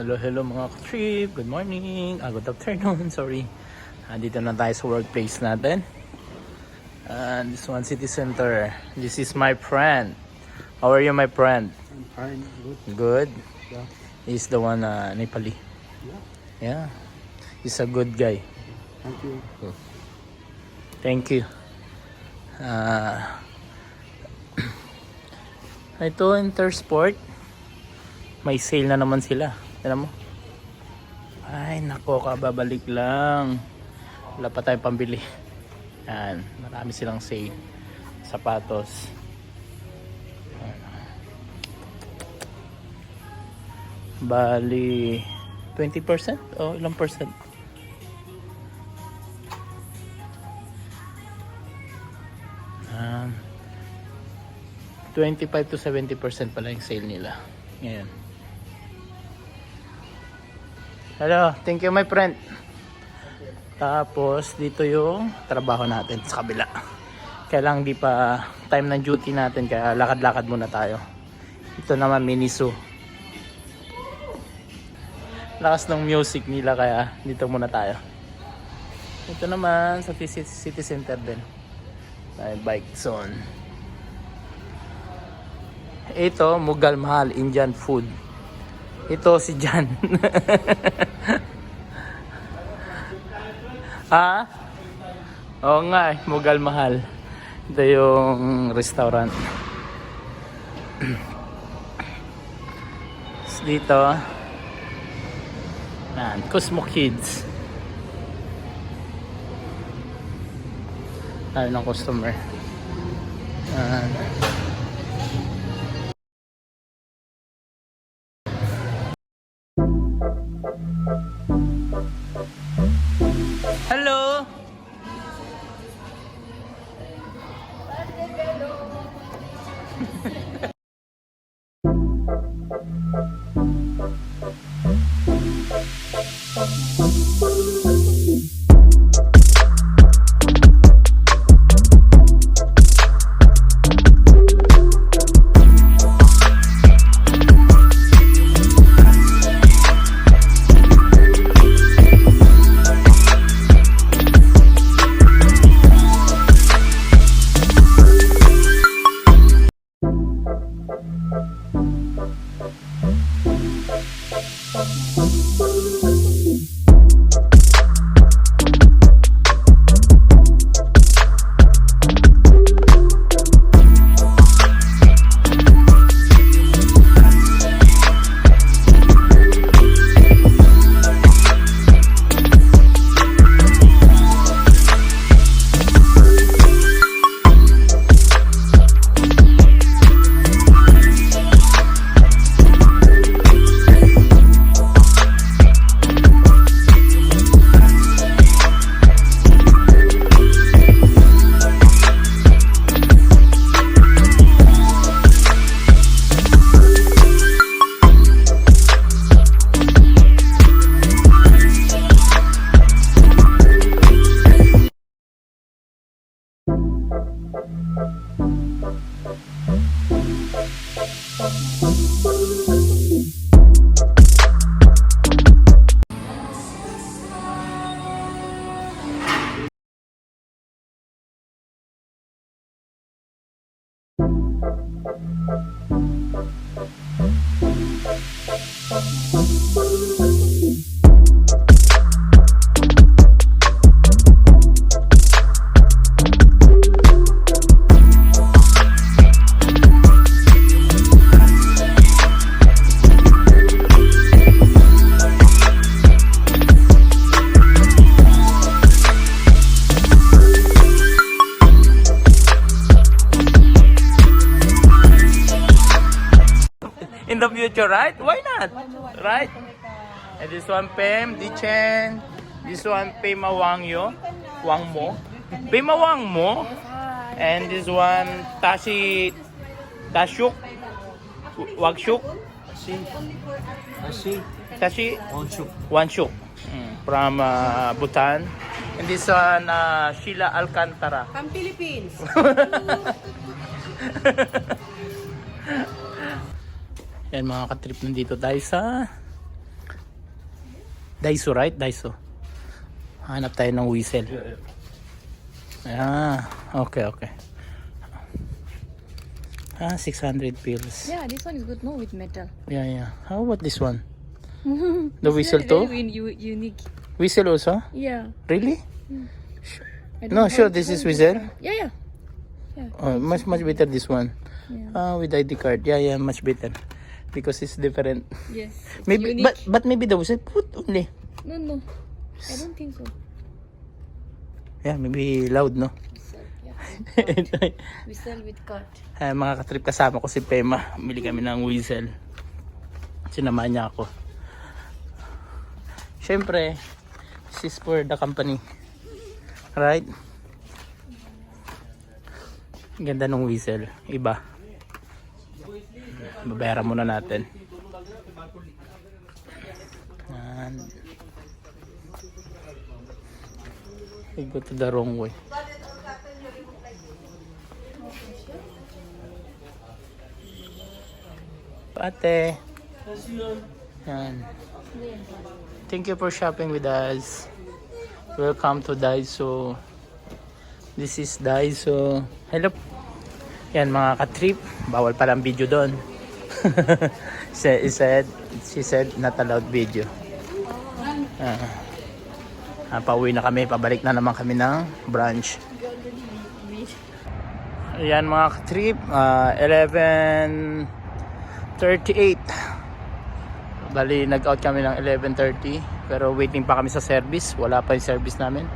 Hello mga ka-trip. Good morning. Good afternoon. Sorry. Dito na tayo sa workplace natin. This one, City Center. This is my friend. How are you, my friend? I'm fine. Good. Good? Yeah. He's the one, Nepali. Yeah. Yeah. He's a good guy. Thank you. Thank you. Ito, Intersport. May sale na naman sila. Alam mo? Ay, nako, kababalik lang. Wala pa tayong pambili. Yan, marami silang sale. Sapatos. Bali, 20% o ilang percent? Yan. 25 to 70% pala yung sale nila. Ngayon. Hello, thank you my friend. Tapos dito yung trabaho natin sa kabila. Kaya lang di pa time ng duty natin kaya lakad-lakad muna tayo. Ito naman Miniso. Lakas ng music nila kaya dito muna tayo. Ito naman sa City Center din. May bike zone. Ito Mughal Mahal Indian food. Ito si Jan. Ha? Oo nga Mughal Mahal. Ito yung restaurant. Dito yan, Cosmo Kids. Tayo ng customer. Hello. In the future, right? Why not? Right? And this one Pem, Dichen. This one Pema Wangyo. Wangmo. Pema Wangmo. And this one Tashi Tashuk. Wagshuk. Tashi Wanshuk. From Bhutan. And this one Sheila Alcantara. From Philippines. Yan mga katrip, nandito tayo sa Daiso, right? Daiso. Hanap tayo ng whistle. Ah, okay. 600 pills. Yeah, this one is good. No, with metal. Yeah. How about this one? The whistle too? Very unique. Whistle also? Yeah. Really? I don't No, know sure, how- this how is whistle. Yeah. Oh, much better this one. Yeah. With ID card. Yeah, much better. Because it's different. Yes. It's Maybe, unique. but maybe the whistle put only. No. I don't think so. Yeah, maybe loud, no? Whistle, yeah. Whistle with cut. Mga katrip, kasama ko si Pema. Bili kami ng whistle. Sinamahan niya ako. Siyempre, this is for the company. Right? Ganda ng whistle. Iba. Babayaran muna natin. And we go to the wrong way. Ate. Yan. Thank you for shopping with us. Welcome to Daiso. This is Daiso. Hello. Yan mga ka-trip. Bawal palang video doon. She said not allowed video. Pauwi na kami. Pabalik na naman kami ng branch. Ayan mga ka-trip. 11:38. Bali, nag-out kami ng 11:30. Pero waiting pa kami sa service. Wala pa yung service namin.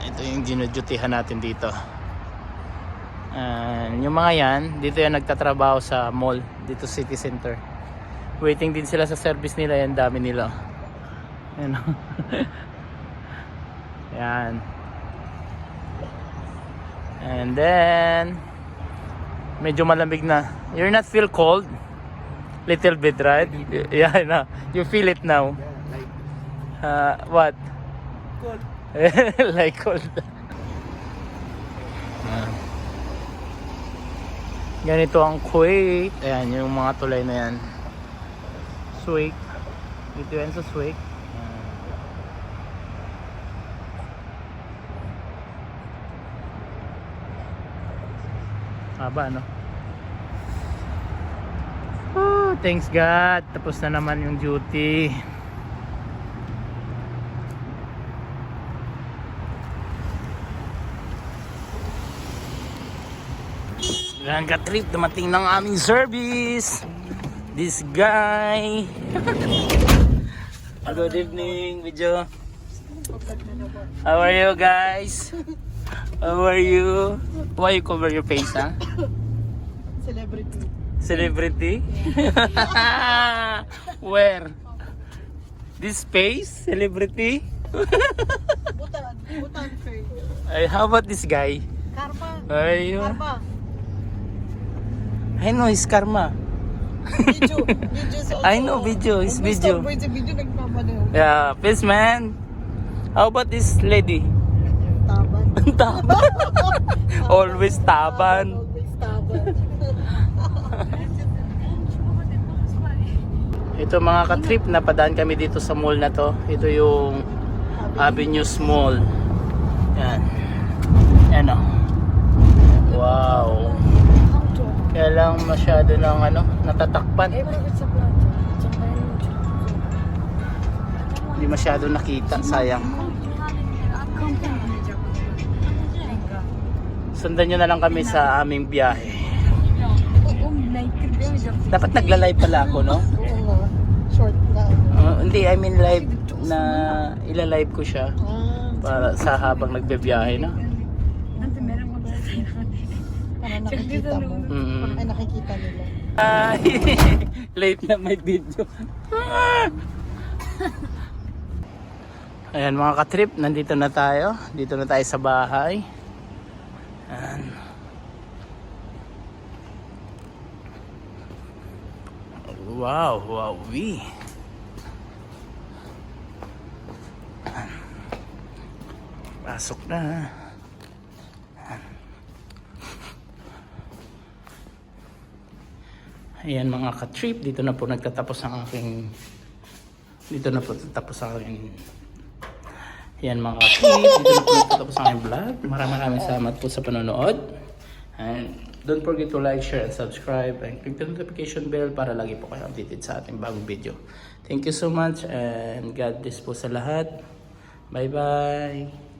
Ito yung ginudutihan natin dito. Yung mga yan, dito yan nagtatrabaho sa mall. Dito city center. Waiting din sila sa service nila. Yan, dami nila. Yan. Yan. And then medyo malamig na. You're not feel cold? Little bit, right? Yeah, I know. You feel it now. What? Cold. Like cold. Ganito ang Kuwait. Ayan, yung mga tulay na yan. Swig. Dito yan sa Swig. Haba, no? Oh, thanks God. Tapos na naman yung duty. Yan ka-trip, dumating ng aming service. This guy. Good evening, Video. How are you guys? How are you? Why you cover your face, ha? Celebrity. Celebrity? Where? This face? Celebrity? Butan face. Ay, how about this guy? Karma. Ay, Karma. I know, it's karma. Video. Video's also. I know, video. It's video. Sa video nagmamanaw. Yeah, peace man. How about this lady? Taban. Taban. Always taban. Always taban. Ito mga ka-trip, napadaan kami dito sa mall na to. Ito yung Avenues Mall. Yan. Yan o. Wow. Kaya lang masyado ng natatakpan. Hindi masyado nakita, sayang. Sundan nyo na lang kami sa aming biyahe. Dapat nagla-live pala ako, no? Oo. Short na. Hindi, I mean live na ila-live ko siya para sa habang nagbibiyahe, no? Para nakikita mo. Ay, nakikita nila. Ay, late na may video. Ayan mga ka-trip, nandito na tayo. Dito na tayo sa bahay. Ayan. Wow, wow-wee. Pasok na. Ayan mga ka-trip, dito na po nagtatapos ang aking dito na po tapos ang aking yan mga kapatid. Dito na po tapos ang aking vlog. Maraming salamat po sa panonood. And don't forget to like, share, and subscribe. And click the notification bell para lagi po kayo updated sa ating bagong video. Thank you so much and God bless po sa lahat. Bye-bye.